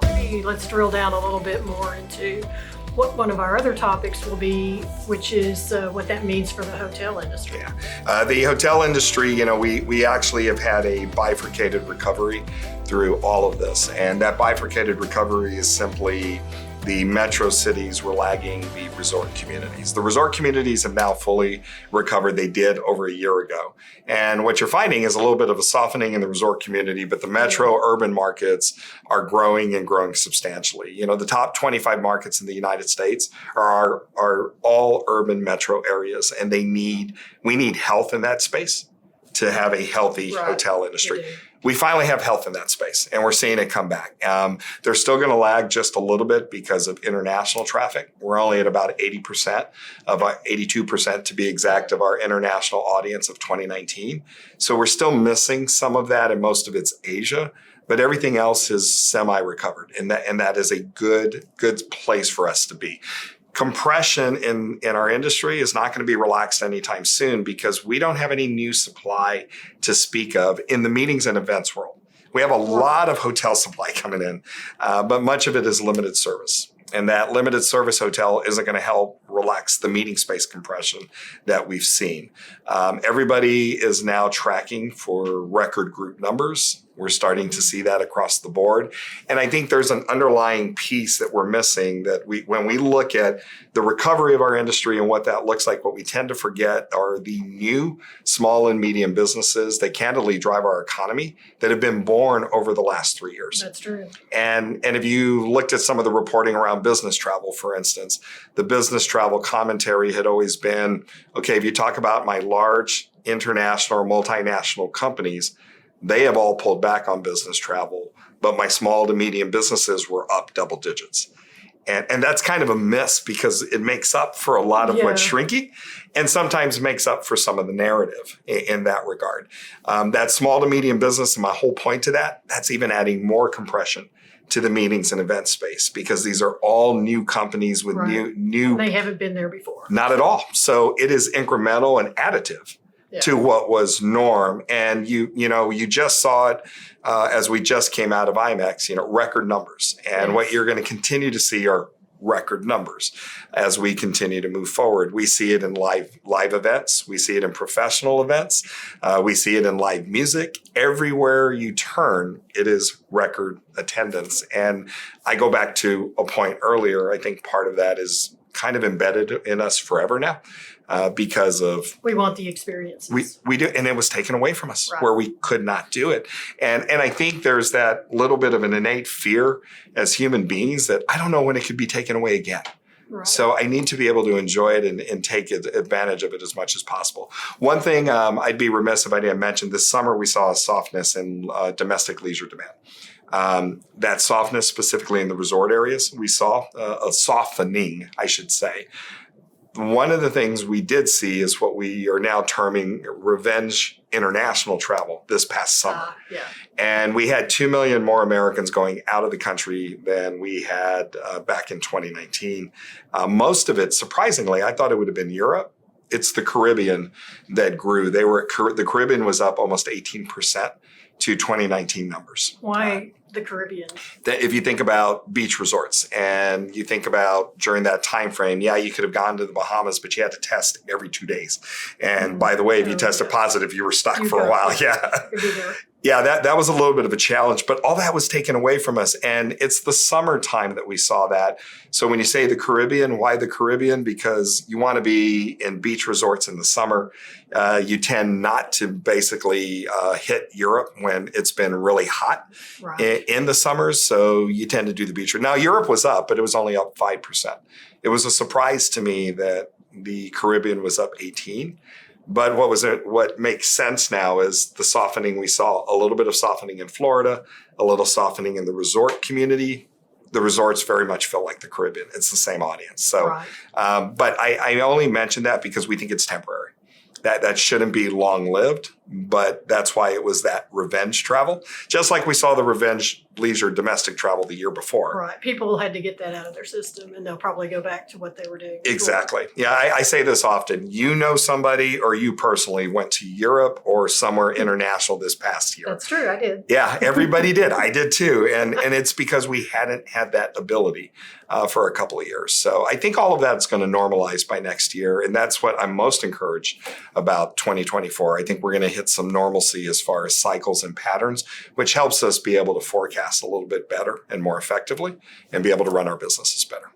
Maybe let's drill down a little bit more into what one of our other topics will be, which is what that means for the hotel industry. Yeah, the hotel industry, we actually have had a bifurcated recovery through all of this. And that bifurcated recovery is simply the metro cities were lagging the resort communities. The resort communities have now fully recovered. They did over a year ago. And what you're finding is a little bit of a softening in the resort community, but the metro urban markets are growing and growing substantially. The top 25 markets in the United States are all urban metro areas, and we need health in that space to have a healthy hotel industry. We finally have health in that space, and we're seeing it come back. They're still going to lag just a little bit because of international traffic. We're only at about 80% of our 82% to be exact of our international audience of 2019. So we're still missing some of that, and most of it's Asia, but everything else is semi-recovered, and that is a good place for us to be. Compression in our industry is not going to be relaxed anytime soon because we don't have any new supply to speak of in the meetings and events world. We have a lot of hotel supply coming in, but much of it is limited service. And that limited service hotel isn't going to help relax the meeting space compression that we've seen. Everybody is now tracking for record group numbers. We're starting to see that across the board. And I think there's an underlying piece that we're missing that when we look at the recovery of our industry and what that looks like, what we tend to forget are the new small and medium businesses that candidly drive our economy that have been born over the last 3 years. That's true. And if you looked at some of the reporting around business travel, for instance, the business travel commentary had always been, okay, if you talk about my large international or multinational companies, they have all pulled back on business travel, but my small to medium businesses were up double digits. And that's kind of a miss because it makes up for a lot of what's shrinking and sometimes makes up for some of the narrative in that regard. That small to medium business, and my whole point to that's even adding more compression to the meetings and event space because these are all new companies with new. They haven't been there before. Not at all. So it is incremental and additive to what was norm. And you just saw it as we just came out of IMEX, record numbers. And what you're going to continue to see are record numbers as we continue to move forward. We see it in live events. We see it in professional events. We see it in live music. Everywhere you turn, it is record attendance. And I go back to a point earlier. I think part of that is kind of embedded in us forever now. Because of we want the experiences. We do, and it was taken away from us where we could not do it. And I think there's that little bit of an innate fear as human beings that I don't know when it could be taken away again. Right. So I need to be able to enjoy it and take advantage of it as much as possible. One thing I'd be remiss if I didn't mention, this summer we saw a softness in domestic leisure demand. That softness specifically in the resort areas, we saw a softening, I should say. One of the things we did see is what we are now terming revenge international travel this past summer. And we had 2 million more Americans going out of the country than we had back in 2019. Most of it, surprisingly, I thought it would have been Europe. It's the Caribbean that grew. The Caribbean was up almost 18% to 2019 numbers. Why the Caribbean? If you think about beach resorts and you think about during that time frame, you could have gone to the Bahamas, but you had to test every 2 days. And by the way, if you tested positive, you were stuck for a while. That was a little bit of a challenge, but all that was taken away from us. And it's the summertime that we saw that. So when you say the Caribbean, why the Caribbean? Because you want to be in beach resorts in the summer. You tend not to basically hit Europe when it's been really hot in the summers. So you tend to do the beach. Now, Europe was up, but it was only up 5%. It was a surprise to me that the Caribbean was up 18%. But what makes sense now is the softening we saw, a little bit of softening in Florida, a little softening in the resort community. The resorts very much feel like the Caribbean. It's the same audience. So, but I only mention that because we think it's temporary. That shouldn't be long-lived. but that's why it was that revenge travel. Just like we saw the revenge leisure domestic travel the year before. Right. People had to get that out of their system, and they'll probably go back to what they were doing before. Exactly. Yeah, I say this often. You know somebody, or you personally went to Europe or somewhere international this past year. That's true. I did. Yeah, everybody did. I did too. And it's because we hadn't had that ability for a couple of years. So I think all of that's going to normalize by next year. And that's what I'm most encouraged about 2024. I think we're going to hit some normalcy as far as cycles and patterns, which helps us be able to forecast a little bit better and more effectively and be able to run our businesses better.